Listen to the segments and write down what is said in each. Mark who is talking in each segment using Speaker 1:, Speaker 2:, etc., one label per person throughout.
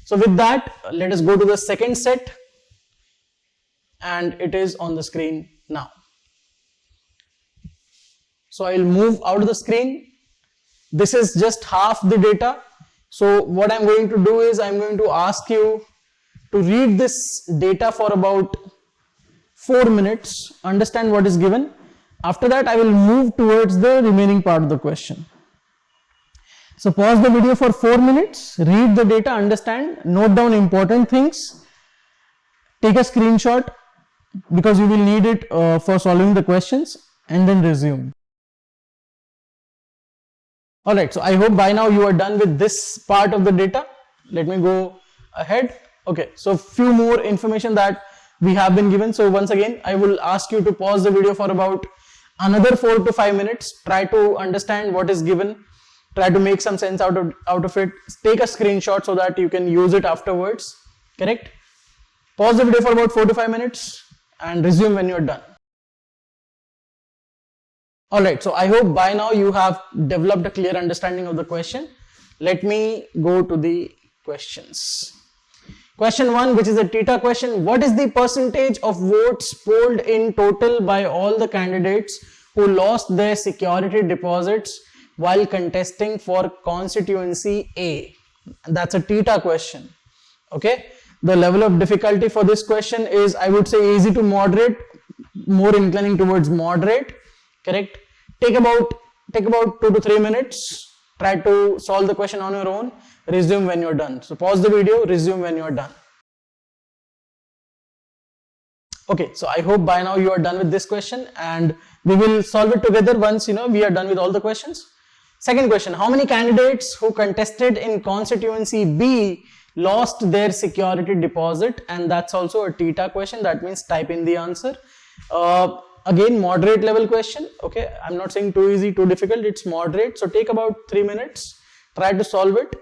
Speaker 1: So with that, let us go to the second set, and it is on the screen now. So I'll move out of the screen. This is just half the data. So what I'm going to do is I'm going to ask you to read this data for about 4 minutes, understand what is given. After that, I will move towards the remaining part of the question. So pause the video for 4 minutes, read the data, understand, note down important things, take a screenshot because you will need it for solving the questions, and then resume. Alright, so I hope by now you are done with this part of the data. Let me go ahead. Okay, so few more information that we have been given. So once again, I will ask you to pause the video for about another 4 to 5 minutes. Try to understand what is given. Try to make some sense out of it. Take a screenshot so that you can use it afterwards. Correct? Pause the video for about 4 to 5 minutes and resume when you're done. Alright, so I hope by now you have developed a clear understanding of the question. Let me go to the questions. Question 1, which is a theta question. What is the percentage of votes polled in total by all the candidates who lost their security deposits while contesting for constituency A? That's a theta question. Okay. The level of difficulty for this question is, I would say, easy to moderate, more inclining towards moderate. Correct. Take about 2 to 3 minutes. Try to solve the question on your own. Resume when you're done. So pause the video, resume when you're done. Okay, so I hope by now you are done with this question, and we will solve it together once we are done with all the questions. Second question, how many candidates who contested in constituency B lost their security deposit? And that's also a theta question. That means type in the answer. Again, moderate level question. Okay, I'm not saying too easy, too difficult. It's moderate. So take about 3 minutes. Try to solve it.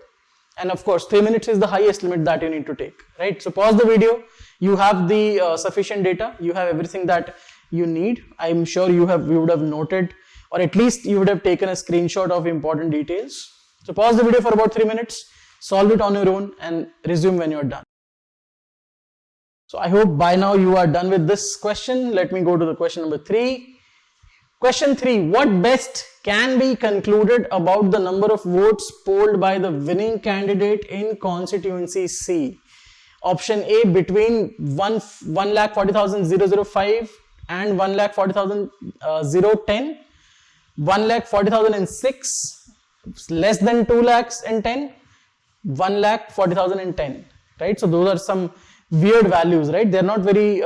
Speaker 1: And of course, 3 minutes is the highest limit that you need to take. Right. So pause the video. You have the sufficient data. You have everything that you need. I'm sure you would have noted, or at least you would have taken a screenshot of important details. So pause the video for about 3 minutes. Solve it on your own and resume when you're done. So I hope by now you are done with this question. Let me go to the question number 3. Question 3. What best can be concluded about the number of votes polled by the winning candidate in constituency C? Option A, between 1,40,005 and 1,40,010, 1,40,006, less than 2 lakhs and 10, 1,40,010. Right? So those are some weird values, right? They're not very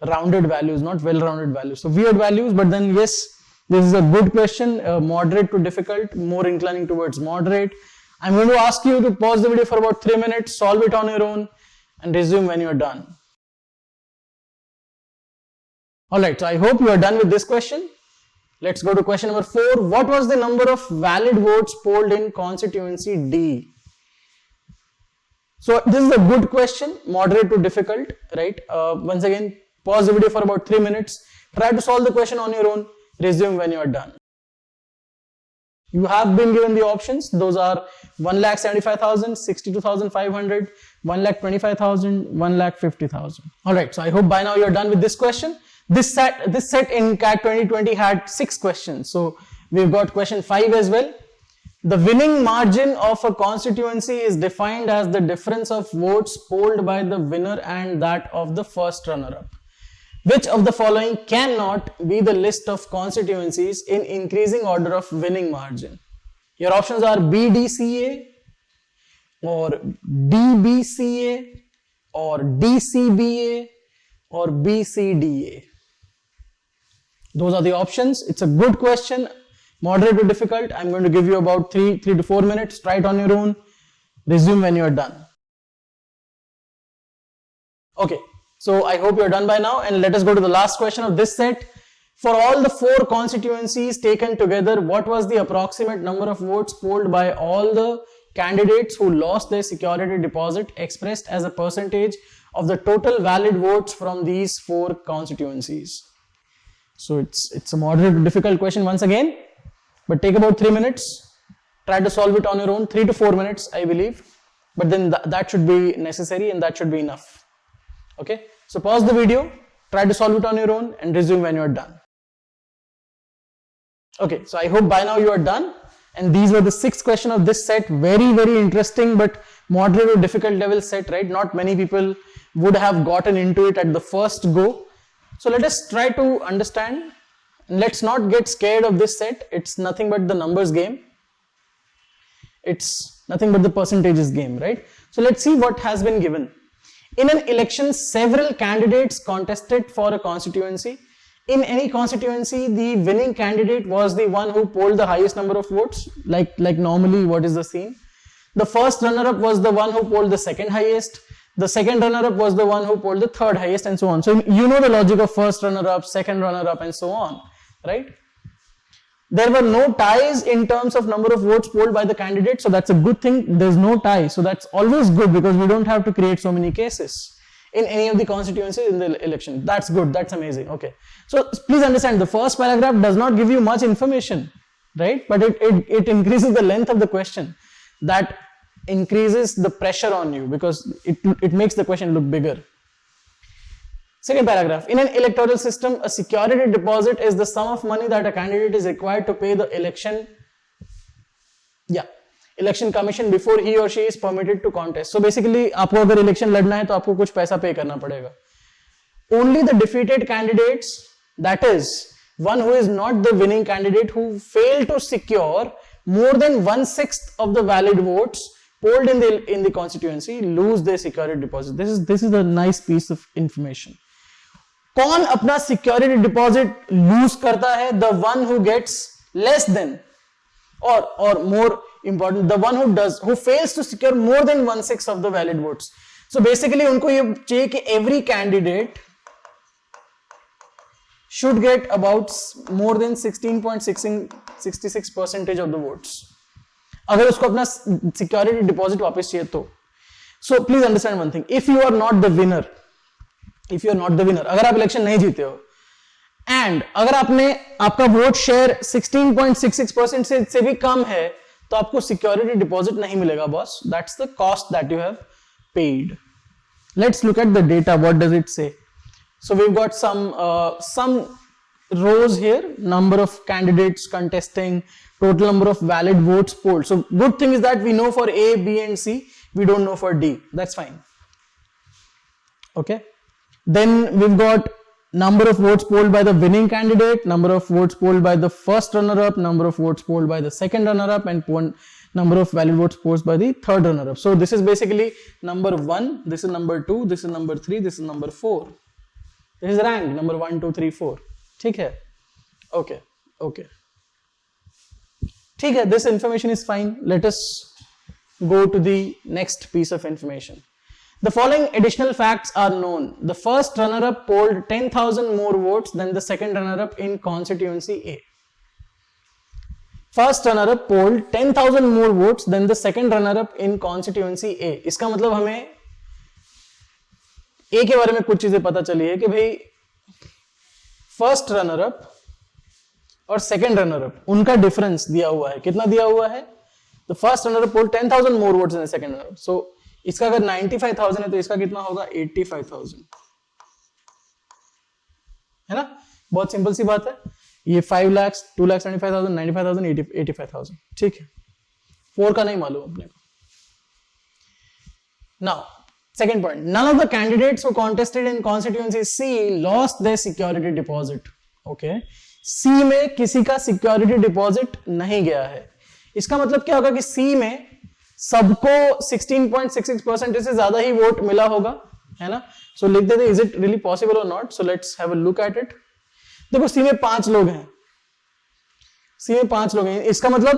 Speaker 1: rounded values, not well-rounded values. So weird values, but then yes, this is a good question, moderate to difficult, more inclining towards moderate. I'm going to ask you to pause the video for about 3 minutes, solve it on your own, and resume when you're done. Alright, so I hope you are done with this question. Let's go to question number 4. What was the number of valid votes polled in constituency D? So this is a good question, moderate to difficult, right? Once again, pause the video for about 3 minutes. Try to solve the question on your own. Resume when you are done. You have been given the options. Those are 1,75,000, 62,500, 1,25,000, 1,50,000. Alright, so I hope by now you are done with this question. This set in CAT 2020 had 6 questions. So we've got question 5 as well. The winning margin of a constituency is defined as the difference of votes polled by the winner and that of the first runner-up. Which of the following cannot be the list of constituencies in increasing order of winning margin? Your options are BDCA or DBCA or DCBA or BCDA. Those are the options. It's a good question. Moderate to difficult. I'm going to give you about 3 to 4 minutes. Try it on your own. Resume when you're done. Okay, so I hope you're done by now, and let us go to the last question of this set. For all the 4 constituencies taken together, what was the approximate number of votes polled by all the candidates who lost their security deposit expressed as a percentage of the total valid votes from these 4 constituencies? So it's a moderate to difficult question once again. But take about 3 minutes. Try to solve it on your own. 3 to 4 minutes, I believe. but then that should be necessary and that should be enough. Okay, so pause the video, try to solve it on your own and resume when you are done. Okay, so I hope by now you are done, and these were the 6 questions of this set. Very, very interesting but moderate or difficult level set, right? Not many people would have gotten into it at the first go. So let us try to understand. Let's not get scared of this set. It's nothing but the numbers game. It's nothing but the percentages game, right? So let's see what has been given. In an election, several candidates contested for a constituency. In any constituency, the winning candidate was the one who polled the highest number of votes, like normally what is the scene. The first runner-up was the one who polled the second highest. The second runner-up was the one who polled the third highest, and so on. So you know the logic of first runner-up, second runner-up, and so on, right? There were no ties in terms of number of votes polled by the candidate, so that's a good thing. There's no tie, so that's always good because we don't have to create so many cases in any of the constituencies in the election. That's good, that's amazing. Okay, so please understand, the first paragraph does not give you much information, right? But it increases the length of the question. That increases the pressure on you because it makes the question look bigger. Second paragraph, in an electoral system, a security deposit is the sum of money that a candidate is required to pay the election commission before he or she is permitted to contest. So basically, आपको अगर election लड़ना है तो आपको कुछ पैसा pay करना पड़ेगा. Only the defeated candidates, that is, one who is not the winning candidate, who failed to secure more than 1/6 of the valid votes polled in the constituency, lose their security deposit. This is a nice piece of information. कौन अपना security deposit lose करता है? The one who gets less than or more important, the one who fails to secure more than 1/6 of the valid votes. So basically उनको ये चाहिए कि every candidate should get about more than 16.66% of the votes. अगर उसको अपना security deposit वापस चाहिए तो. So please understand one thing. If you are not the winner, अगर आप इलेक्शन नहीं जीते हो एंड अगर आपका वोट शेयर 16.66% से भी कम है तो आपको सिक्योरिटी डिपॉजिट नहीं मिलेगा boss. That's the cost that you have paid. Let's look at the data. What does it से? So we've got some rows here, number of candidates contesting, total number of valid votes polled. So good thing is that we know for A, B and C, we don't know for D. That's fine. Okay. Then we've got number of votes polled by the winning candidate, number of votes polled by the first runner-up, number of votes polled by the second runner-up, and number of valid votes polled by the third runner-up. So this is basically number 1, this is number 2, this is number 3, this is number 4. This is rank number 1, 2, 3, 4. ठीक है? Okay. ठीक है, this information is fine. Let us go to the next piece of information. The following additional facts are known. The first runner-up polled 10,000 more votes than the second runner-up in constituency A. First runner-up polled 10,000 more votes than the second runner-up in constituency A. इसका मतलब हमें ए के बारे में कुछ चीजें पता चली है कि भाई फर्स्ट रनर अप और सेकंड रनर अप उनका डिफरेंस दिया हुआ है. कितना दिया हुआ है? The first runner up polled 10,000 more votes in the second runner up. So इसका अगर 95,000 है तो इसका कितना होगा? 85,000. है ना? बहुत सिंपल सी बात है. ये 5 लाख, 2,75,000, 95,000, 85,000. ठीक है. 4 का नहीं मालूम अपने को. Now second point, none of the candidates who contested in constituency C lost their security deposit. Okay, C में किसी का security deposit नहीं गया है. इसका मतलब क्या होगा कि C में सबको 16.66% से ज्यादा ही वोट मिला होगा, है ना? So लिख देते, is it really possible or not? So let's have a look at it. देखो C में 5 लोग हैं. इसका मतलब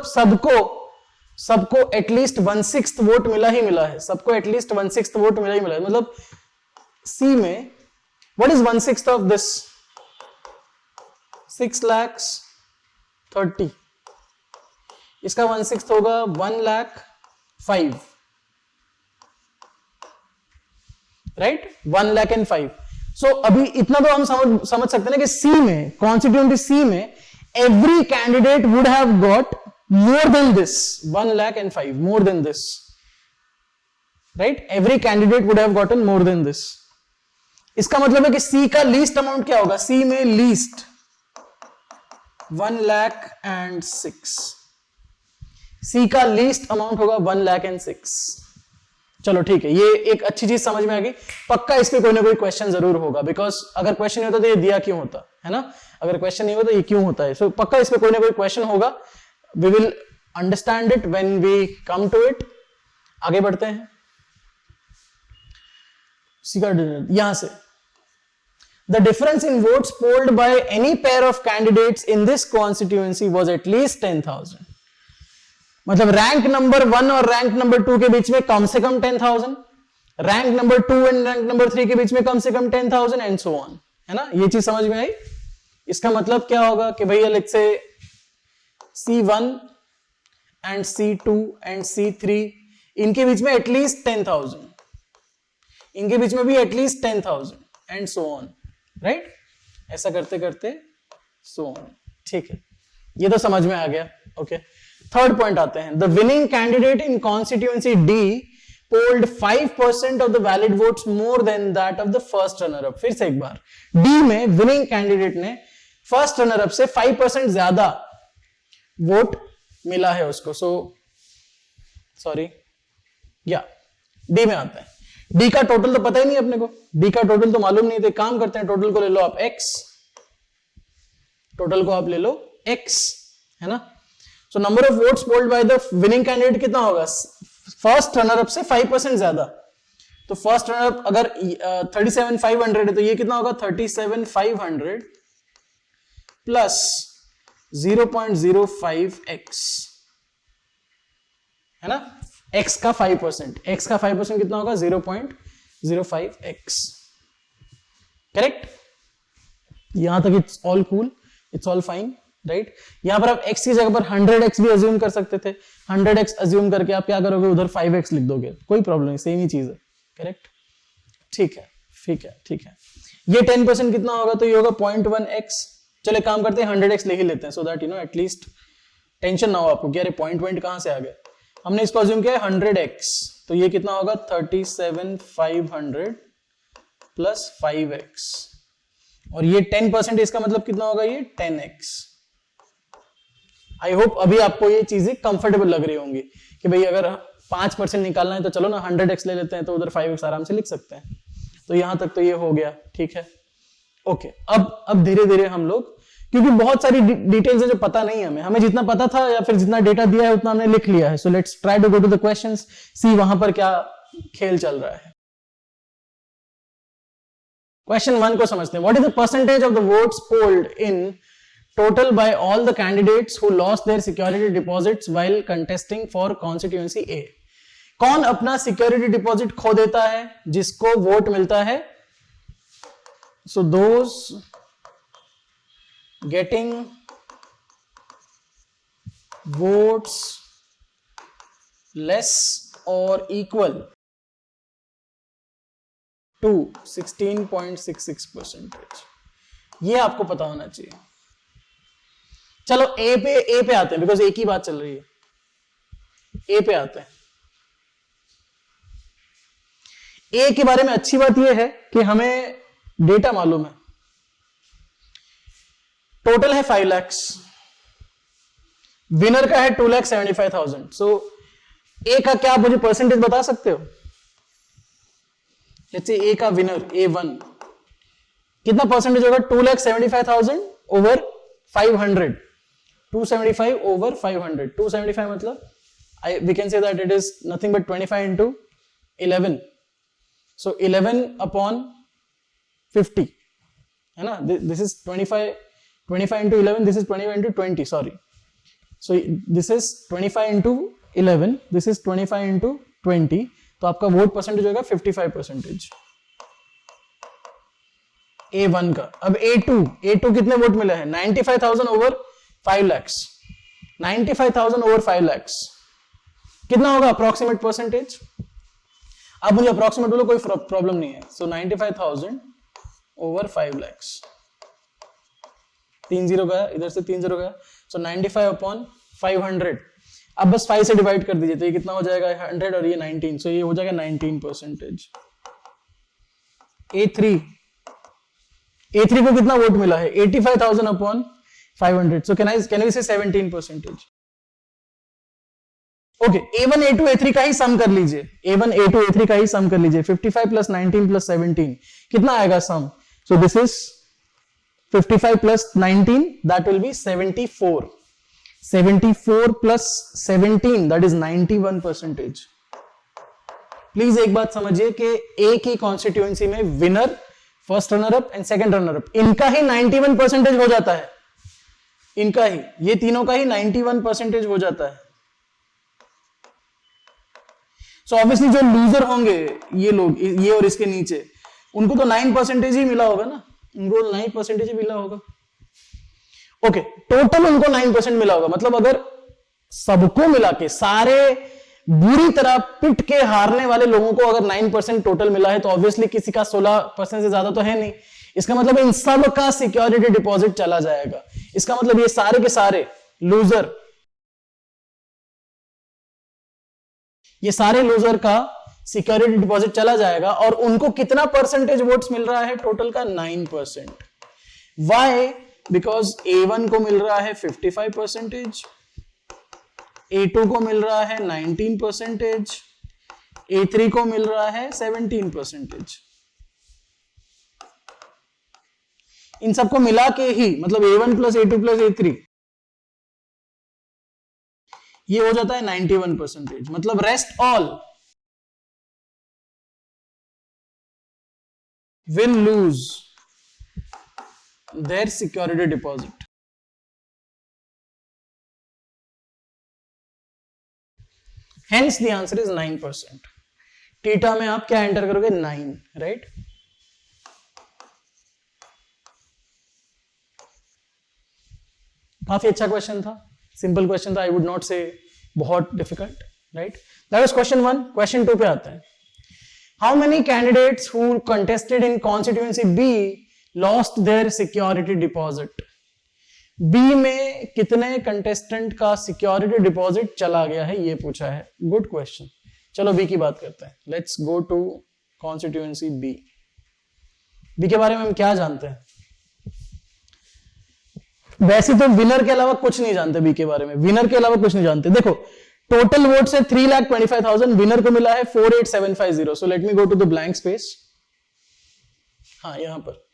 Speaker 1: सबको एटलीस्ट 1/6 वोट मिला ही मिला है. मतलब सी में व्हाट इज 1/6 ऑफ दिस? 6,30,000. इसका 1/6 होगा 1,05,000. राइट? 1,05,000. सो अभी इतना तो हम समझ सकते हैं ना कि सी में, कॉन्स्टिट्यूएंसी सी में, every candidate would have got more than this, 1,05,000, more than this. Right, every candidate would have gotten more than this. इसका मतलब है कि सी का लीस्ट अमाउंट क्या होगा, सी में लीस्ट 1,06,000, सी का लीस्ट अमाउंट होगा 1,06,000। चलो ठीक है, ये एक अच्छी चीज समझ में आ गई। पक्का इस पे कोई ना कोई क्वेश्चन जरूर होगा, बिकॉज अगर क्वेश्चन नहीं होता तो ये दिया क्यों होता है ना, अगर क्वेश्चन नहीं होता तो ये क्यों होता है। सो पक्का इस पे कोई ना कोई क्वेश्चन होगा। We will understand it when we come to it. आगे बढ़ते हैं, यहां से the difference in votes polled by any pair of candidates in this constituency was at least 10,000। मतलब रैंक नंबर 1 और रैंक नंबर 2 के बीच में कम से कम 10,000, rank number 2 and rank number 3 के बीच में कम से कम 10,000 एंड सो ऑन, है ना। ये चीज समझ में आई। इसका मतलब क्या होगा कि भैया let's say C1 and C2 and C3 इनके बीच में एटलीस्ट 10,000, इनके बीच में भी at least 10,000 and so on, right. ऐसा करते करते सो ऑन, ठीक है, ये तो समझ में आ गया। ओके, थर्ड पॉइंट आते हैं। The winning candidate in constituency D polled 5% of the valid votes more than that of the first runner up. फिर से एक बार, डी में विनिंग कैंडिडेट ने फर्स्ट रनर अप से 5% ज्यादा वोट मिला है उसको। सॉरी, या डी में आता है। डी का टोटल तो पता ही नहीं अपने को, डी का टोटल तो मालूम नहीं, तो काम करते हैं, टोटल को ले लो आप x, टोटल को आप ले लो x, है ना। So number of votes polled by the winning candidate कितना होगा, फर्स्ट रनर अप से 5% ज्यादा। तो फर्स्ट रनर अप अगर 37,500 है तो ये कितना होगा 37,500 प्लस 0.05x, है ना। x का 5%, x का 5% कितना होगा 0.05x, करेक्ट। यहां तक it's all cool, it's all fine, right. यहां पर आप x की जगह पर 100x भी अज्यूम कर सकते थे। 100x अज्यूम करके आप क्या करोगे, उधर 5x लिख दोगे, कोई प्रॉब्लम नहीं, सेम ही चीज है, करेक्ट। ठीक है, ठीक है, ठीक है। ये 10% कितना होगा, तो ये होगा 0.1x। चले काम करते हैं 100x लिख ही लेते हैं, so that you know at least tension ना हो आपको कि अरे पॉइंट कहां से आ गए। हमने इसको अज्यूम किया है 100x, तो ये कितना होगा 37,500 प्लस 5x, और ये 10% इसका मतलब कितना होगा, ये 10x। आई होप अभी आपको ये चीजें कंफर्टेबल लग रही होंगी कि भाई अगर 5% निकालना है तो चलो ना 100x ले लेते हैं, तो उधर 5x आराम से लिख सकते हैं। तो यहां तक तो ये हो गया, ठीक है। ओके, अब धीरे धीरे हम लोग, क्योंकि बहुत सारी डिटेल्स है जो पता नहीं है हमें जितना पता था या फिर जितना डेटा दिया है उतना हमने लिख लिया है। So let's try to go to the questions, see वहां पर क्या खेल चल रहा है। क्वेश्चन 1 को समझते हैं। What is the percentage of the votes polled in total by all the candidates who lost their security deposits while contesting for constituency A. कौन अपना सिक्योरिटी डिपॉजिट खो देता है जिसको वोट मिलता है, so those getting votes less or equal to 16.66%। ये आपको पता होना चाहिए। चलो ए पे आते हैं, बिकॉज ए की बात चल रही है। ए पे आते हैं। ए के बारे में अच्छी बात यह है कि हमें डेटा मालूम है। टोटल है 5 लाख, विनर का है 2,75,000। सो ए का क्या आप मुझे परसेंटेज बता सकते हो? लेट्स से ए का विनर A1 कितना परसेंटेज होगा? 2,75,000 ओवर 500, 275 ओवर 500, 275 मतलब we can say that it is nothing but 25 into 11, so 11 upon 50, है ना। this is 25 into 11, this is 25 into 20, sorry, so this is 25 into 11, this is 25 into 20, तो आपका vote percentage होगा 55%। A1 का। अब A2 कितने vote मिले हैं? 95,000 ओवर 5 लाख, 95,000 ओवर 5 लाख कितना होगा अप्रोक्सीमेट परसेंटेज? आप मुझे अप्रोक्सीमेट बोलो, कोई प्रॉब्लम नहीं है। सो 95,000 ओवर 5 लाख, 3 0 गया, इधर से 3 0 गया, सो 95 अपॉन 500, अब बस 5 से डिवाइड कर दीजिए, तो ये कितना हो जाएगा 100 और ये 19, सो ये हो जाएगा 19%। A3 को कितना वोट मिला है 85,000 अपॉन 500, सो कैन वी से 17%। ओके, A1 A2 A3 का ही सम कर लीजिए, A1 A2 A3 का ही सम कर लीजिए, 55 प्लस 19 प्लस 17 कितना आएगा sum, so this is 55 plus 19 that will be 74, 74 plus 17 that is 91%। Please एक बात समझिए कि एक ही कॉन्स्टिट्यूएंसी में winner, first runner up and second runner up, इनका ही 91% हो जाता है, इनका ही, ये तीनों का ही 91% हो जाता है। सो ऑब्वियसली जो लूजर होंगे ये लोग, ये और इसके नीचे, उनको तो 9% ही मिला होगा ना, उनको 9% ही मिला होगा। ओके, टोटल उनको 9% मिला होगा, मतलब अगर सबको मिला के सारे बुरी तरह पिट के हारने वाले लोगों को अगर 9% टोटल मिला है, तो ऑब्वियसली किसी का 16% से ज्यादा तो है नहीं, इसका मतलब इन सब का सिक्योरिटी डिपॉजिट चला जाएगा। इसका मतलब ये सारे के सारे लूजर, ये सारे लूजर का सिक्योरिटी डिपॉजिट चला जाएगा, और उनको कितना परसेंटेज वोट्स मिल रहा है टोटल का 9%। वाई? बिकॉज A1 को मिल रहा है 55%, A2 को मिल रहा है 19%, A3 को मिल रहा है 17%। इन सबको मिला के ही, मतलब A1 plus A2 plus A3, ये हो जाता है 91%। मतलब rest all will lose their security deposit. Hence the answer is 9%. Theta में आप क्या एंटर करोगे 9, राइट? काफी अच्छा क्वेश्चन था, सिंपल क्वेश्चन था, आई वुड नॉट से बहुत difficult, right? That was question 1। Question 2 पे आता है। How many candidates who contested in constituency B lost their security deposit? B में कितने कंटेस्टेंट का सिक्योरिटी डिपॉजिट चला गया है, ये पूछा है। Good question. चलो B की बात करते हैं। Let's go to constituency B। B के बारे में हम क्या जानते हैं? वैसे तो विनर के अलावा कुछ नहीं जानते B के बारे में, विनर के अलावा कुछ नहीं जानते। देखो, टोटल वोट से 3,25,000, विनर को मिला है 48,750। So let me go to the blank space. हाँ, यहां पर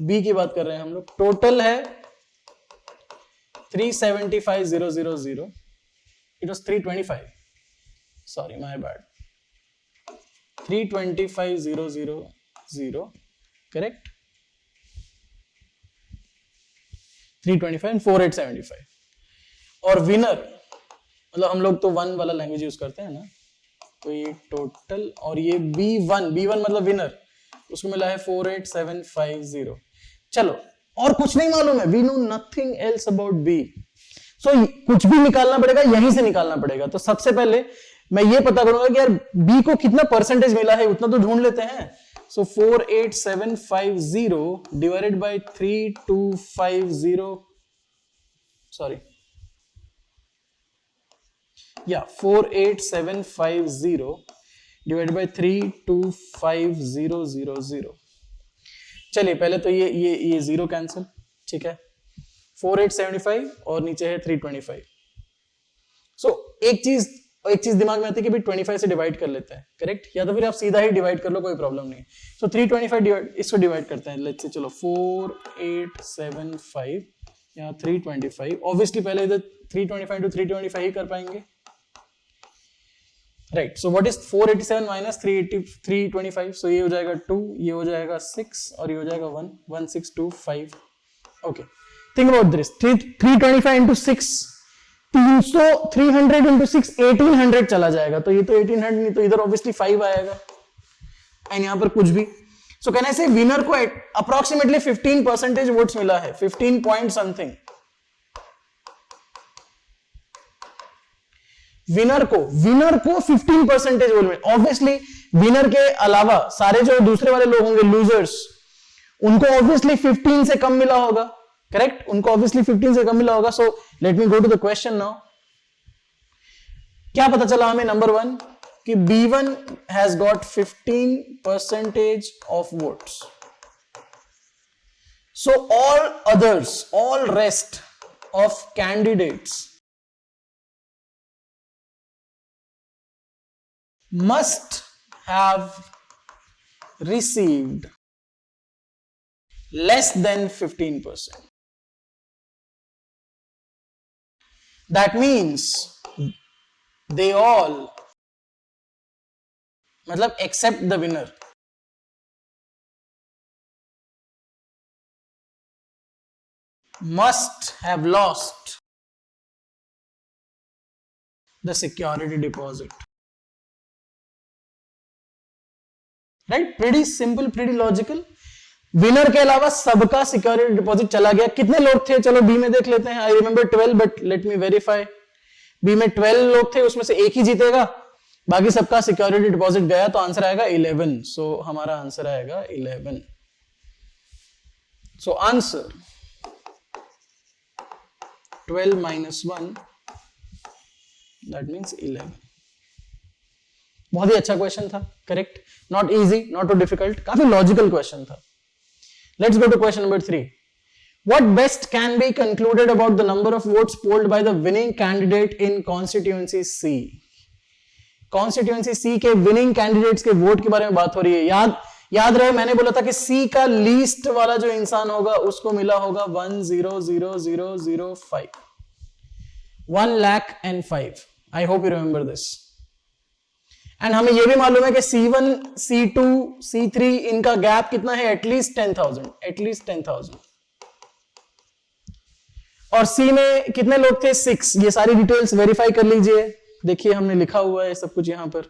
Speaker 1: बी की बात कर रहे हैं हम लोग। टोटल है 375,000। It was 325, sorry my bad, 325,000, correct, 325 and 4875। और विनर, मतलब हम लोग तो 1 वाला लैंग्वेज यूज करते हैं ना, तो ये टोटल, और ये B1 मतलब विनर, उसको मिला है 48,750। चलो, और कुछ नहीं मालूम है, we know nothing else about B। सो कुछ भी निकालना पड़ेगा, यहीं से निकालना पड़ेगा। तो सबसे पहले मैं ये पता करूंगा कि यार B को कितना परसेंटेज मिला है, उतना तो ढूंढ लेते हैं। सो 48,750 divided by 3250, sorry, 48,750 divide by 325000। चलिए पहले तो ये 0 कैंसिल, ठीक है, 4875 और नीचे है 325। सो एक चीज दिमाग में आती है कि भाई 25 से डिवाइड कर लेते हैं, करेक्ट, या तो फिर आप सीधा ही डिवाइड कर लो, कोई प्रॉब्लम नहीं। सो 325 इसको डिवाइड करते हैं, लेट्स से, चलो 4875 या 325। ऑब्वियसली पहले इधर 325 to 325 ही कर पाएंगे, right. So what is 487 minus 325? सो ये हो जाएगा 2, ये हो जाएगा 6 और ये हो जाएगा 1, 1625। Okay, think about this, 325 into 6, 300 into 6 1800 चला जाएगा। तो ये तो 1800 नहीं, तो इधर ऑब्वियसली 5 आएगा, एंड यहां पर कुछ भी। सो कहने से विनर को अप्रोक्सीमेटली 15% वोट्स मिला है, 15 पॉइंट समथिंग। विनर को 15% वोट मिले। ऑब्वियसली विनर के अलावा सारे जो दूसरे वाले लोग होंगे, लूजर्स, उनको ऑब्वियसली 15 से कम मिला होगा, करेक्ट, उनको ऑब्वियसली 15 से कम मिला होगा। So let me go to the question now. क्या पता चला हमें? नंबर 1 कि B1 has got 15% of votes. So all others, all rest of candidates must have received less than 15%. That means they all, मतलब except the winner, must have lost the security deposit. Right? Pretty simple, pretty logical. Winner के अलावा सबका security deposit चला गया. कितने लोग थे? चलो बी में देख लेते हैं. I remember 12, but let me verify. B में 12 लोग थे, उसमें से एक ही जीतेगा, बाकी सबका सिक्योरिटी डिपॉजिट गया, तो आंसर आएगा 11. सो हमारा आंसर आएगा 11. So answer 12 minus 1, that means 11. बहुत ही अच्छा क्वेश्चन था. Correct. Not easy, not too difficult, काफी लॉजिकल क्वेश्चन था. Let's go to question number 3. What best can be concluded about the number of votes polled by the winning candidate in constituency C? Constituency C के winning candidates के vote के बारे में बात हो रही है. याद रहे मैंने बोला था कि C का लीस्ट वाला जो इंसान होगा उसको मिला होगा 1,000,005. 1,05,000. I hope you remember this. And हमें यह भी मालूम है कि C1, C2, C3 इनका गैप कितना है? एटलीस्ट 10,000. और C में कितने लोग थे? 6. ये सारी डिटेल्स वेरीफाई कर लीजिए. देखिए हमने लिखा हुआ है सब कुछ यहां पर.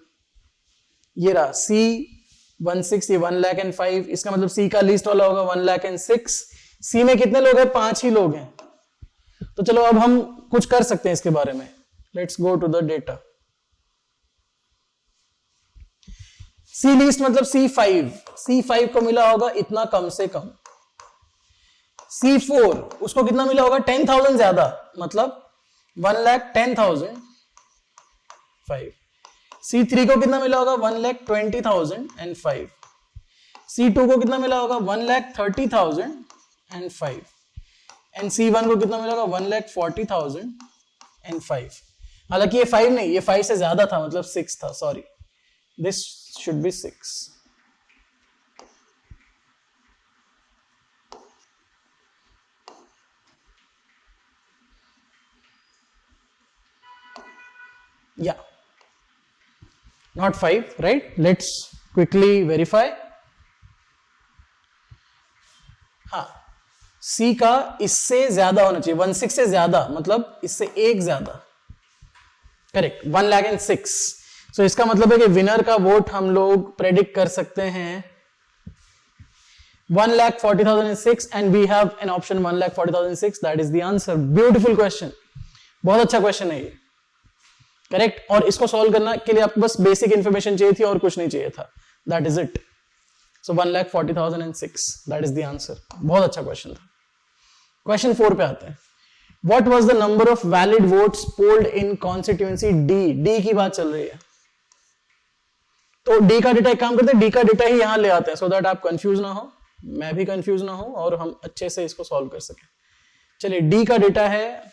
Speaker 1: ये रहा C16, ये 1,05,000. इसका मतलब C का लिस्ट वाला होगा 1,06,000. C में कितने लोग हैं? 5 ही लोग हैं. तो चलो अब हम कुछ कर सकते हैं इसके बारे में. Let's go to the data. C list मतलब C5 को मिला होगा इतना कम से कम. C4 उसको कितना मिला होगा? 10,000 ज्यादा, मतलब 1,10,005. C3 को कितना मिला होगा? 1,20,005. C2 को कितना मिला होगा? 1,30,005. एंड C1 को कितना मिला होगा? 1,40,005. हालांकि ये 5 नहीं, ये 5 से ज्यादा था, मतलब 6 था. Sorry, this should be 6. Yeah, not 5, right? Let's quickly verify. हाँ, C का इससे ज्यादा होना चाहिए, 16 से ज्यादा, मतलब इससे एक ज्यादा. करेक्ट. 1,06,000. तो इसका मतलब है कि विनर का वोट हम लोग प्रेडिक्ट कर सकते हैं 1,40,006 and we have an option 1,40,006. That is the answer. Beautiful question, बहुत अच्छा क्वेश्चन है ये. करेक्ट. और इसको सॉल्व करने के लिए आपको बस बेसिक इंफॉर्मेशन चाहिए थी और कुछ नहीं चाहिए था. That is it. So 1,40,006, that is the answer. बहुत अच्छा क्वेश्चन था. क्वेश्चन 4 पे आते हैं. What was the number of valid votes polled in constituency D? D की बात चल रही है, तो डी का डेटा एक काम करते हैं, डी का डेटा ही यहां ले आते हैं, सो दैट आप कंफ्यूज ना हो, मैं भी कंफ्यूज ना हो, और हम अच्छे से इसको सॉल्व कर सकें. चलिए, डी का डेटा है,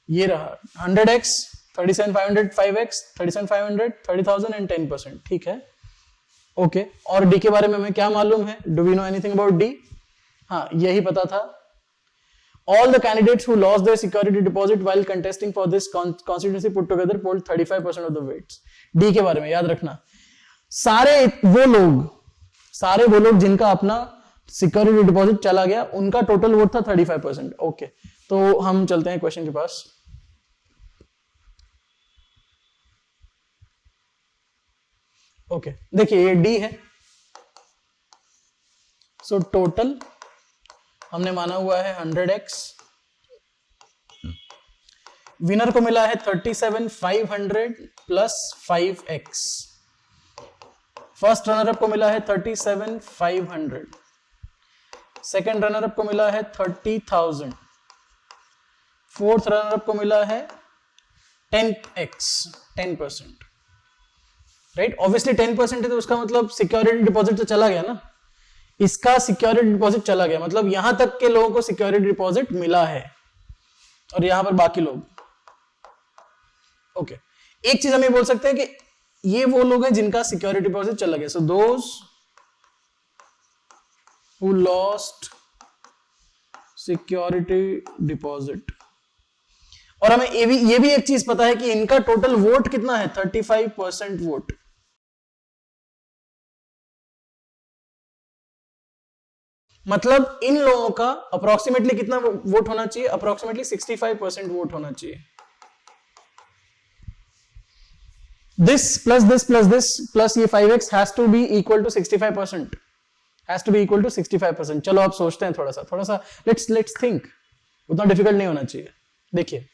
Speaker 1: ये रहा 100x, 37,500, 5x, 37,500, 30,000 एंड 10%. ठीक है, ओके. और डी के बारे में हमें क्या मालूम है? Do we know anything about D? हाँ, यही पता था. All the candidates who lost their security deposit while contesting for this constituency put together polled 35% of the votes. D के बारे में याद रखना, सारे वो लोग जिनका अपना सिक्योरिटी डिपॉजिट चला गया, उनका टोटल वोट था 35%. ओके, तो हम चलते हैं क्वेश्चन के पास. ओके, देखिए ये D है. सो टोटल हमने माना हुआ है 100x. विनर को मिला है 37,500 plus 5x. First runner up को मिला है 37,500. सेकेंड रनर अप को मिला है 30,000. फोर्थ रनर अप को मिला है 10x 10%, राइट? ऑब्वियसली 10% है तो उसका मतलब सिक्योरिटी डिपॉजिट तो चला गया ना, इसका सिक्योरिटी डिपॉजिट चला गया, मतलब यहां तक के लोगों को सिक्योरिटी डिपॉजिट मिला है और यहां पर बाकी लोग। ओके, एक चीज हम ये बोल सकते हैं कि ये वो लोग हैं जिनका सिक्योरिटी डिपॉजिट चला गया, so those who lost security deposit. और हमें ये भी एक चीज पता है कि इनका टोटल वोट कितना है, 35% वोट। मतलब इन लोगों का अप्रोक्सीमेटली कितना वोट होना चाहिए, अप्रोक्सीमेटली 65% वोट होना चाहिए। This plus this plus this plus ये 5x has to be equal to 65%, has to be equal to 65%। चलो आप सोचते हैं थोड़ा सा let's think, उतना डिफिकल्ट नहीं होना चाहिए। देखिए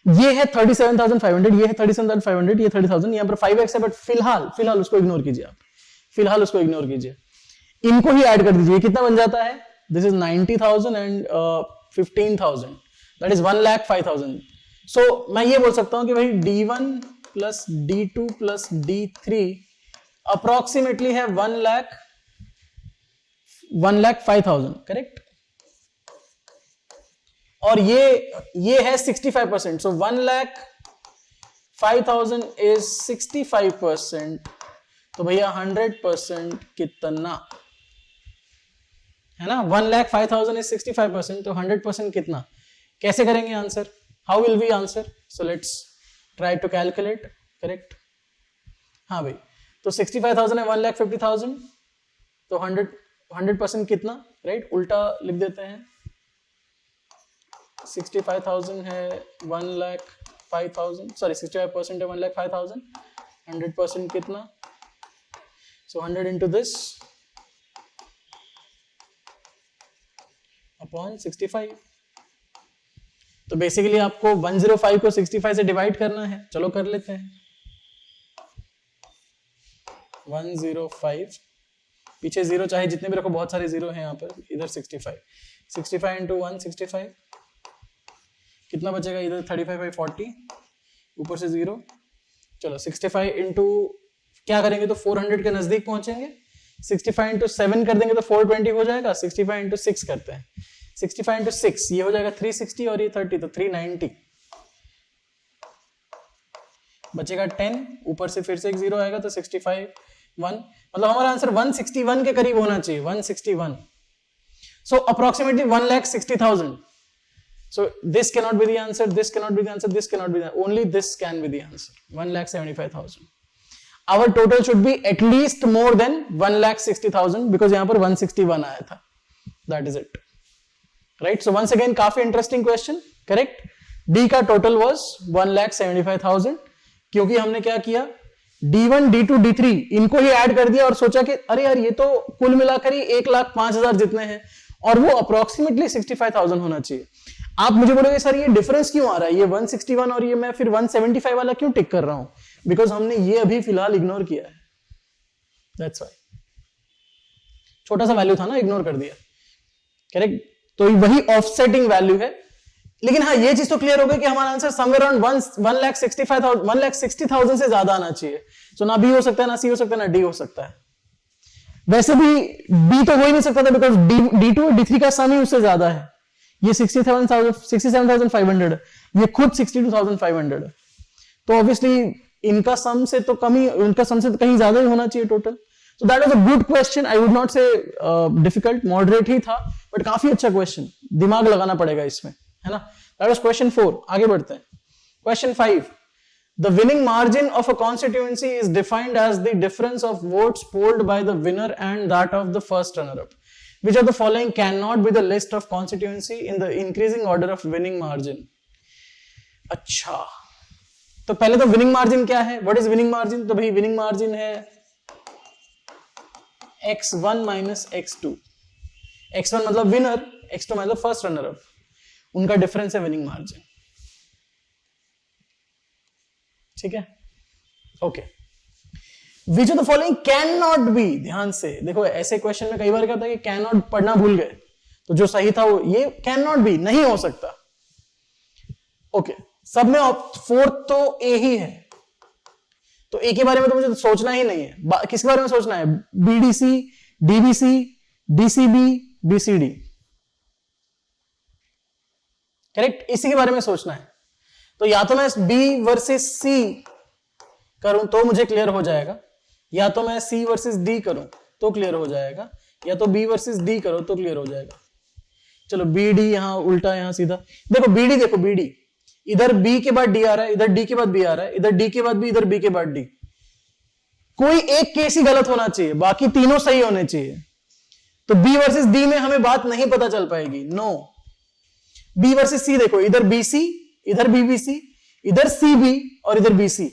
Speaker 1: ये है 37,500, ये है 37,500, ये 30,000, यहाँ पर 5x है, बट फिलहाल उसको इग्नोर कीजिए, आप फिलहाल उसको इग्नोर कीजिए, इनको ही ऐड कर दीजिए। कितना बन जाता है, this is 90,000 and 15,000, that is 1,05,000। सो मैं ये बोल सकता हूं कि भाई D1 plus D2 plus D3 approximately है 1,05,000, करेक्ट? और ये है 65%, सो 1,05,000 इज 65%, तो भैया 100% कितना है ना, 1,05,000 इज 65%, तो 100% कितना, कैसे करेंगे answer, how will we answer? So let's try to calculate, correct? हाँ भाई, तो 65,000 है 1,50,000, तो 100% कितना, राइट? उल्टा लिख देते हैं, 65,000 है 1,05,000, सॉरी 65% है 1,05,000, 100% कितना, सो 100 into this अपॉन 65। तो बेसिकली आपको 105 को 65 से डिवाइड करना है, चलो कर लेते हैं। 105 पीछे जीरो चाहे जितने भी रखो, बहुत सारे जीरो हैं यहाँ पर, इधर 65 इंटू 165 कितना बचेगा, इधर 35/40 ऊपर से जीरो, चलो 65 इंटू क्या करेंगे तो 400 के नजदीक पहुंचेंगे, 65 इंटू 7 कर देंगे तो 420 हो जाएगा, 65 इंटू 6 करते हैं, 65 इंटू 6 ये हो जाएगा 360 और ये 30 तो 390, बचेगा 10, ऊपर से फिर से एक जीरो आएगा तो 65 1, मतलब हमारा आंसर 161 के करीब होना चाहिए, 161। सो approximately 1,60,000। So this cannot be the answer, this cannot be the answer, this cannot be the answer. Only this can be the answer. 1,75,000. Our total should be at least more than 1,60,000 because यहाँ पर 161 आया था. That is it. Right? So once again काफी interesting question. Correct? D का total was 1,75,000 क्योंकि हमने क्या किया, D1, D2, D3 इनको ही ऐड कर दिया और सोचा कि अरे यार ये तो कुल मिलाकर ही 1,05,000 जितने हैं और वो अप्रोक्सीमेटली 65,000 होना चाहिए. आप मुझे बोलोगे सर ये डिफरेंस क्यों आ रहा है, ये 161 और ये मैं फिर 175 वाला क्यों टिक कर रहा हूं, बिकॉज हमने ये अभी फिलहाल इग्नोर किया है, दैट्स व्हाई. छोटा सा वैल्यू था ना, इग्नोर कर दिया. करेक्ट? तो वही ऑफसेटिंग वैल्यू है. लेकिन हाँ ये चीज तो क्लियर हो गई कि हमारा आंसर समवेयर अराउंड 1,60,000 से ज्यादा आना चाहिए. सो ना बी हो सकता है, ना सी हो सकता है, ना डी हो सकता है. वैसे भी डी तो हो ही नहीं सकता था बिकॉज D2 और D3 का सम ही उससे ज्यादा है. ये 67,500, ये खुद 62,500. तो ऑब्वियसली इनका सम से तो कम ही, उनका सम से तो कहीं ज्यादा ही होना चाहिए total. So that was a good question. I would not से डिफिकल्ट, मॉडरेट ही था, बट काफी अच्छा क्वेश्चन. दिमाग लगाना पड़ेगा इसमें, है ना. That was question 4. आगे बढ़ते हैं. Question 5. The winning margin of a constituency is defined as the difference of votes polled by the winner and that of the first runner-up. Which of the following cannot be the list of constituency in the increasing order of winning margin? अच्छा, तो पहले तो winning margin क्या है? What is winning margin? तो भाई winning margin है x1 minus x2. x1 मतलब winner, x2 मतलब first runner-up. उनका डिफरेंस है winning margin. ठीक है? Okay. Which of the following cannot be? ध्यान से देखो, ऐसे क्वेश्चन में कई बार क्या होता है कि cannot पढ़ना भूल गए, तो जो सही था वो ये cannot be, नहीं हो सकता. ओके. सब में फोर्थ तो ए ही है, तो ए के बारे में तो मुझे सोचना ही नहीं है। किसके बारे में सोचना है? BDC, DBC, DCB, BCD, correct, इसी के बारे में सोचना है। तो या तो मैं बी वर्सेस सी करूं तो मुझे क्लियर हो जाएगा, या तो मैं सी वर्सेस डी करूं तो क्लियर हो जाएगा, या तो बी वर्सेस डी करो तो क्लियर हो जाएगा। चलो बी डी यहां उल्टा, यहां सीधा। देखो बी डी, देखो बी डी, इधर बी के बाद डी आ रहा है, इधर डी के बाद बी आ रहा है, इधर डी के बाद बी, इधर बी के बाद डी। कोई एक केस ही गलत होना चाहिए, बाकी तीनों सही होने चाहिए। तो बी वर्सेस डी में हमें बात नहीं पता चल पाएगी, नो। बी वर्सेस सी देखो, इधर बीसी, इधर बीबीसी, इधर सीबी और इधर बीसी,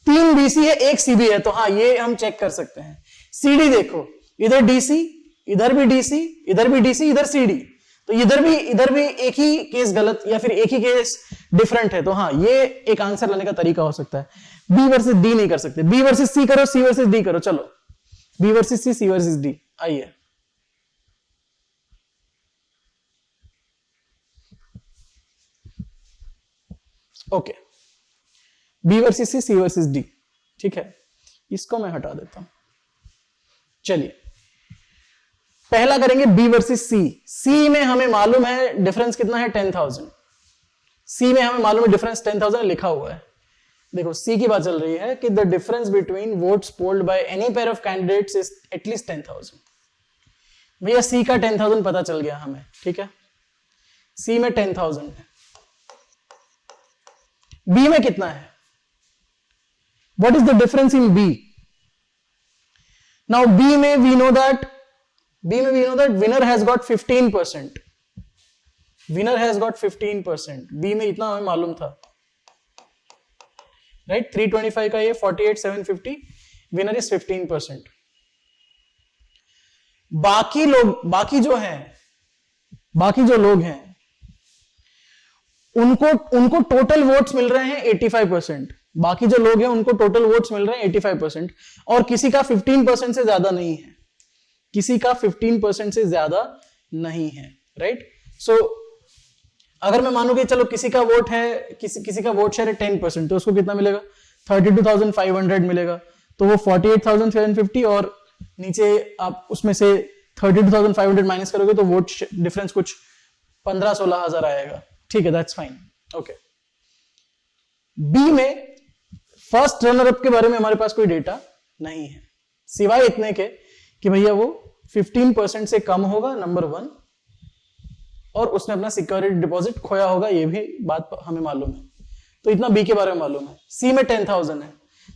Speaker 1: 3 बीसी है, 1 सीबी है, तो हाँ ये हम चेक कर सकते हैं। सीडी देखो, इधर डीसी, इधर भी डीसी, इधर भी डीसी, इधर सीडी, तो इधर भी एक ही केस गलत या फिर एक ही केस डिफरेंट है, तो हाँ ये एक आंसर लाने का तरीका हो सकता है। बी वर्सेस डी नहीं कर सकते, बी वर्सेस सी करो, सी वर्सेस डी करो। चलो B versus C, C versus D, आइए। Okay, B versus C, C versus D, ठीक है, इसको मैं हटा देता हूं। चलिए पहला करेंगे बी वर्सेस सी। सी में हमें मालूम है डिफरेंस कितना है, 10,000। सी में हमें मालूम है डिफरेंस 10,000 लिखा हुआ है। देखो सी की बात चल रही है कि the difference between votes polled by any pair of candidates is at least 10,000। भैया सी का 10,000 पता चल गया हमें, ठीक है, सी में 10,000 है। बी में कितना है? What is the difference in B? Now B में we know that winner has got 15%, winner has got 15%। B में इतना हमें मालूम था, राइट, 325 का ये 48,750, विनर इज 15%। बाकी जो लोग हैं उनको टोटल वोट्स मिल रहे हैं 85%। बाकी जो लोग हैं उनको टोटल वोट्स मिल रहे हैं 85%, और किसी का 15% से ज्यादा नहीं है, किसी का 15% से ज्यादा नहीं है, राइट। सो अगर मैं मानूं कि चलो किसी का वोट है, किसी का वोट शेयर है 10%, तो उसको कितना मिलेगा? 32,500 मिलेगा। तो वो 48,750, और नीचे आप उसमें से 32,500 माइनस करोगे तो वोट डिफरेंस कुछ 15-16 हजार आएगा, ठीक है, दैट्स फाइन, ओके। बी में फर्स्ट रनर अप के बारे में हमारे पास कोई डेटा नहीं है, सिवाय इतने के कि भैया वो 15% से कम होगा, नंबर 1, और उसने अपना सिक्योरिटी डिपॉजिट खोया होगा, ये भी बात हमें मालूम है। तो इतना बी के बारे में मालूम है। सी में 10,000 है।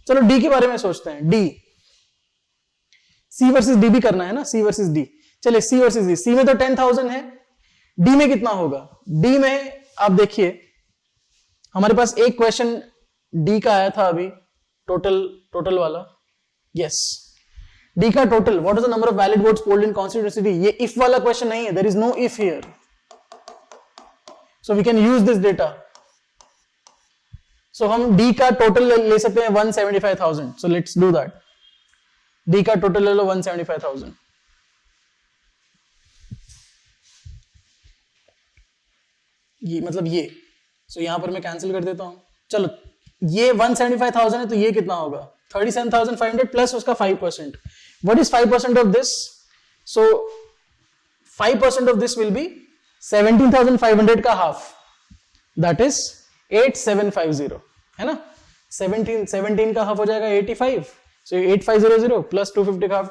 Speaker 1: चलो डी के बारे में सोचते हैं। डी, सी वर्सेस डी भी करना है ना, सी वर्सेस डी। चलिए सी वर्सेस डी, सी में तो 10,000 है, डी में कितना होगा? डी में आप देखिए हमारे पास एक क्वेश्चन डी का आया था अभी, टोटल वाला, यस, डी का total, what is the number of valid votes polled in constituency. ये इफ वाला क्वेश्चन नहीं है, there is no if here, so we can use this data. So हम डी का टोटल ले सकते हैं 175,000, so let's do that. D का टोटल ले लो 175,000। ये मतलब ये, सो यहां पर मैं कैंसिल कर देता हूं। चलो ये 175,000 है, तो ये कितना होगा? 37,500 प्लस उसका 5%। What is 5% of this? So 5% of this will be 17,500 का हाफ, that is 8750, है ना। 17 का हाफ हो जाएगा 85, so 8500 प्लस 250 का हाफ,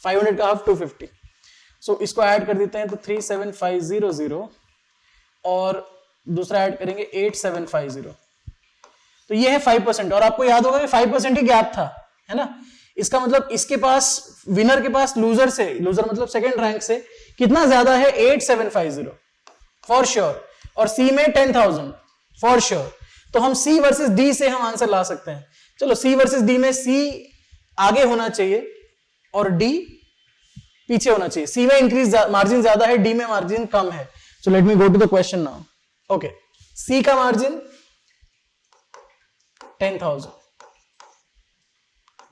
Speaker 1: 500 का हाफ 250, so इसको ऐड कर देते हैं तो 37500 और दूसरा ऐड करेंगे 8750, तो ये है 5%। और आपको याद होगा कि 5% ही गैप था, है ना। इसका मतलब इसके पास, विनर के पास लूजर मतलब सेकंड रैंक से कितना ज्यादा है? 8750 फॉर श्योर, और सी में 10,000 फॉर श्योर। तो हम सी वर्सेस डी से हम आंसर ला सकते हैं। चलो सी वर्सेस डी में सी आगे होना चाहिए और डी पीछे होना चाहिए। सी में इंक्रीज मार्जिन ज्यादा है, डी में मार्जिन कम है। So let me go to the question now. Okay, C का मार्जिन 10,000,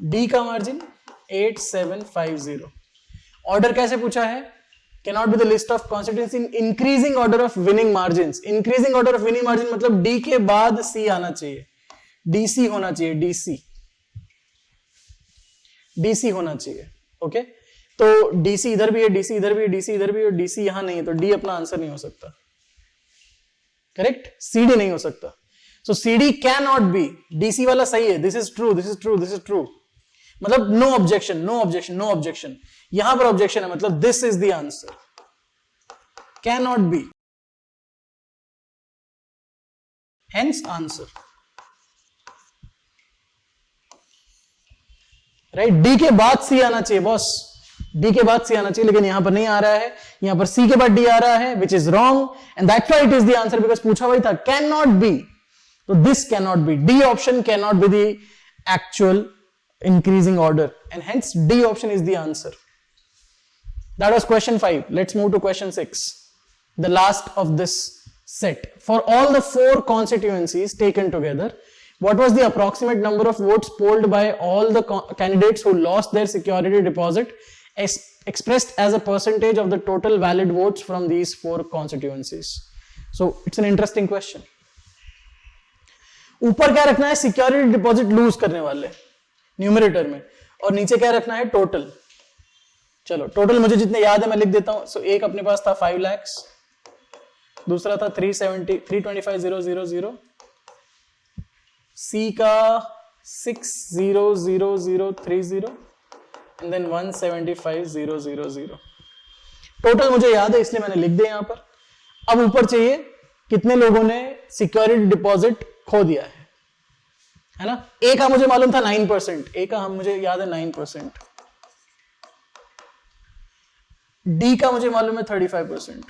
Speaker 1: डी का मार्जिन 8750। ऑर्डर कैसे पूछा है? cannot be the list of constituents in increasing order of winning margins. Increasing order of winning margin मतलब D के बाद C आना चाहिए, DC होना चाहिए, DC होना चाहिए. ओके तो DC इधर भी है, DC इधर भी है, DC इधर भी है, DC यहां नहीं है, तो D अपना आंसर नहीं हो सकता. करेक्ट, CD नहीं हो सकता. So CD cannot be. DC वाला सही है. This is true, this is true, this is true. मतलब no objection, no objection, no objection. यहां पर objection है, मतलब this is the answer. Cannot be. Hence answer. Right? D के बाद C आना चाहिए बॉस. D के बाद C आना चाहिए, लेकिन यहां पर नहीं आ रहा है. यहां पर C के बाद D आ रहा है, which is wrong, and that's why it is the answer, because पूछा वही था. Cannot be. So this cannot be. D option cannot be the actual increasing order, and hence D option is the answer. That was question 5. Let's move to question 6, the last of this set. For all the 4 constituencies taken together, what was the approximate number of votes polled by all the candidates who lost their security deposit expressed as a percentage of the total valid votes from these 4 constituencies? So it's an interesting question. ऊपर क्या रखना है? Security deposit loose करने वाले numerator में, और नीचे क्या रखना है? टोटल. चलो टोटल मुझे जितने याद है मैं लिख देता हूं. सो एक अपने पास था 5 लाख, दूसरा था 325,000, सी का 6,00030 एंड देन 175,000. टोटल मुझे याद है इसलिए मैंने लिख दिया यहां पर. अब ऊपर चाहिए कितने लोगों ने सिक्योरिटी डिपॉजिट खो दिया है ना? ए का मुझे मालूम था 9%, ए का हम मुझे याद है 9%. डी का मुझे मालूम है 35%.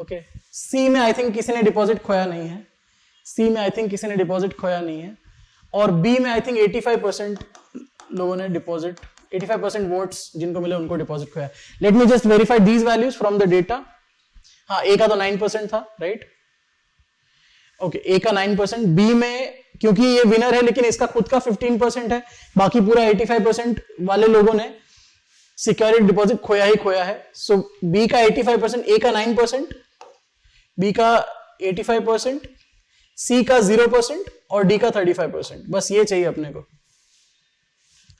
Speaker 1: ओके, सी में आई थिंक किसी ने डिपॉजिट खोया नहीं है. और बी में आई थिंक 85% लोगों ने डिपॉजिट, 85% वोट्स जिनको मिले उनको डिपॉजिट खोया. Let me just verify these values from the data. हाँ, ए का तो 9% था, राइट? ओके, ए का 9%. बी में क्योंकि ये विनर है लेकिन इसका खुद का 15% है, बाकी पूरा 85% वाले लोगों ने सिक्योरिटी डिपॉजिट खोया ही खोया है. सो बी का 85%, ए का 9%, बी का 85%, सी का 0% और डी का 35%. बस ये चाहिए अपने को.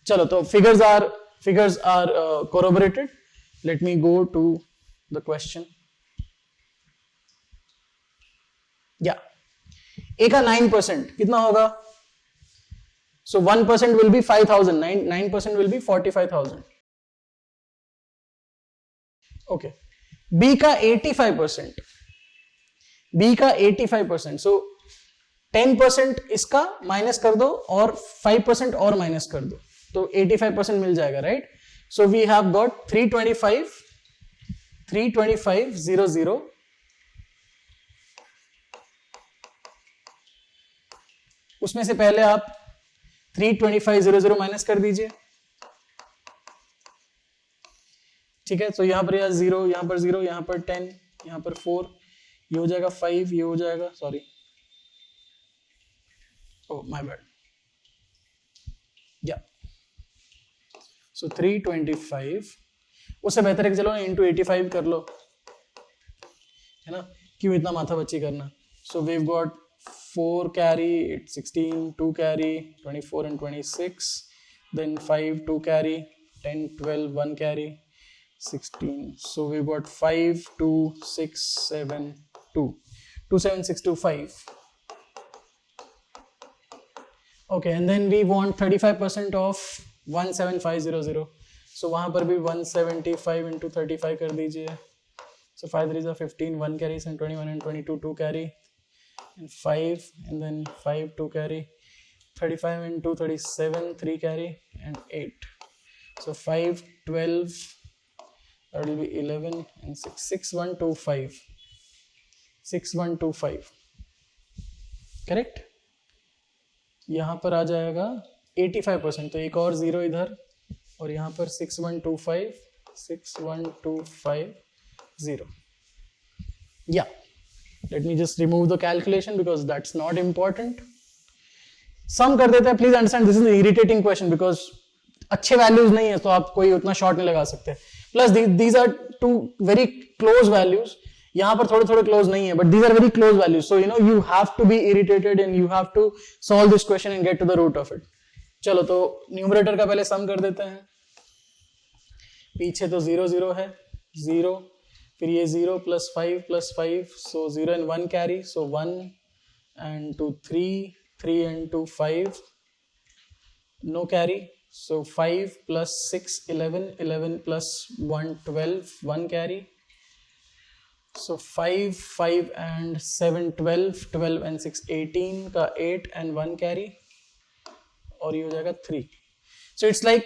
Speaker 1: चलो तो figures are corroborated. Let me go to the question. या ए का 9% कितना होगा? So 1% will be 5,000, 9% will be 45,000. Okay, B का 85%, सो 10% इसका माइनस कर दो और 5% और माइनस कर दो तो 85% मिल जाएगा, right? So we have got 325,000. उसमें से पहले आप 325,000 माइनस कर दीजिए. ठीक है, तो यहां पर 0, यहां पर 0, यहां पर 10, यहां पर 4, ये हो जाएगा 5, ये हो जाएगा, सॉरी, ओह माय बैड. या सो 325, उससे बेहतर है कि चलो इंटू 85 कर लो, है ना? क्यों इतना माथा बच्ची करना? So we have got 4 carry, 16, 2 carry, 24 and 26, then 5, 2 carry, 10, 12, 1 carry, 16. So we got 5, 2, 6, 7, 2. 2, 7, 6, 2, 5. Okay, and then we want 35% of 17500. So वहाँ पर भी 175 into 35 कर दीजिए. So 5 3s are 15, 1 carries and 21 and 22, 2 carry. And 5 and then 5, 2 carry, 35 and 2, 37, 3 carry and 8. So 5, 12, that will be 11 and 6, 6, 1, 2, 5. 6, 1, 2, 5. Correct? यहाँ पर आ जाएगा 85%, तो एक और 0 इधर और यहाँ पर 6, 1, 2, 5, 6, 1, 2, 5, 0. Yeah. Let me just remove the calculation because that's not important. Sum कर देते हैं. Please understand this is an irritating question because अच्छे वैल्यूज नहीं है तो आप कोई उतना शॉर्ट नहीं लगा सकते. Plus these are two very close values. यहाँ पर थोड़े थोड़े क्लोज नहीं है, but these are very close values. So you have to be irritated and you have to solve this question and get to the root of it. चलो तो numerator का पहले सम कर देते हैं. पीछे तो 0 0 है, 0, फिर ये 0 + 5 + 5, so 0 and 1 carry, so 1 and 2 3, 3 and 2 5, no carry, so 5 + 6 11, 11 + 1 12, 1 carry, so 5 5 and 7 12, 12 and 6 18 का 8 and 1 carry, और ये हो जाएगा 3. So it's like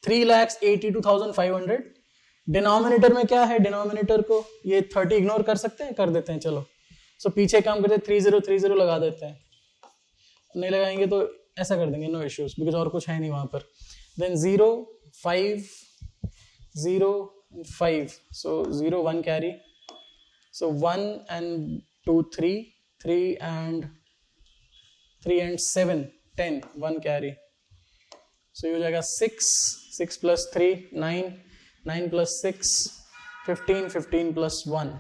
Speaker 1: 3,82,500. डिनोमिनेटर में क्या है, डिनोमिनेटर को ये 30 इग्नोर कर सकते हैं, कर देते हैं. चलो सो पीछे काम करते हैं, 3030 लगा देते हैं. नहीं लगाएंगे तो ऐसा कर देंगे, नो इश्यूज, बिकॉज और कुछ है नहीं वहां पर. Then 0 5 0 5, so 0 1 carry, so 1 and 2 3, 3 and 7 10, 1 carry, so ये हो जाएगा 6 6 + 3 9, 9 + 6 15, 15 + 1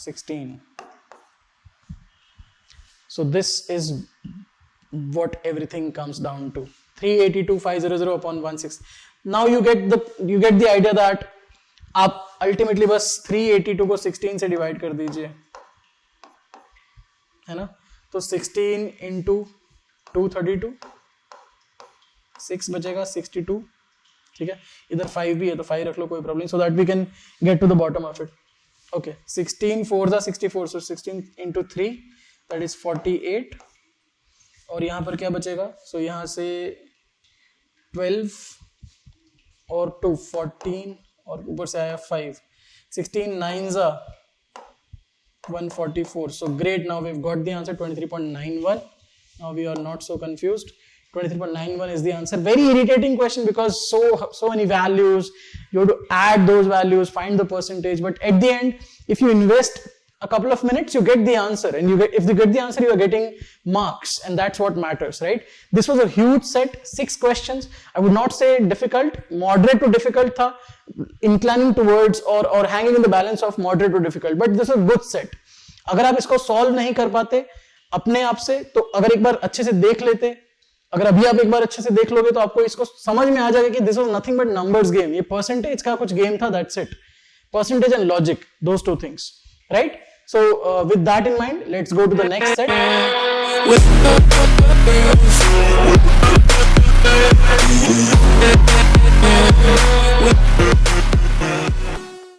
Speaker 1: 16. So this is what everything comes down to, 382,500 upon 16. Now you get the idea that आप अल्टीमेटली बस 382 को 16 से डिवाइड कर दीजिए, है ना. तो 16 × 2 32, 6 बचेगा 62. ठीक है, इधर 5 भी है तो 5 रख लो, कोई problem, so that we can get to the bottom of it. Okay, 16 4 = 64, so 16 × 3 that is 48. और यहाँ पर क्या बचेगा, सो यहाँ से 12 और 2 14, और ऊपर से आया 5, 16 9s are 144. So great, now we've got the answer, 23.91. Now we are not so confused. 23.91 is the answer. Very irritating question because so many values, you have to add those values, find the percentage, but at the end if you invest a couple of minutes you get the answer, and if you get the answer you are getting marks, and that's what matters, right? This was a huge set, 6 questions. I would not say difficult, moderate to difficult tha, inclining towards or hanging in the balance of moderate to difficult, but this is a good set. अगर आप इसको solve नहीं कर पाते अपने आप से, तो अगर एक बार अच्छे से देख लेते, अगर अभी आप एक बार अच्छे से देख लोगे तो आपको इसको समझ में आ जाएगा कि this was nothing but numbers game. ये परसेंटेज का कुछ गेम था, that's it. Percentage and logic, those two things, right? So with that in mind, let's go to the next set.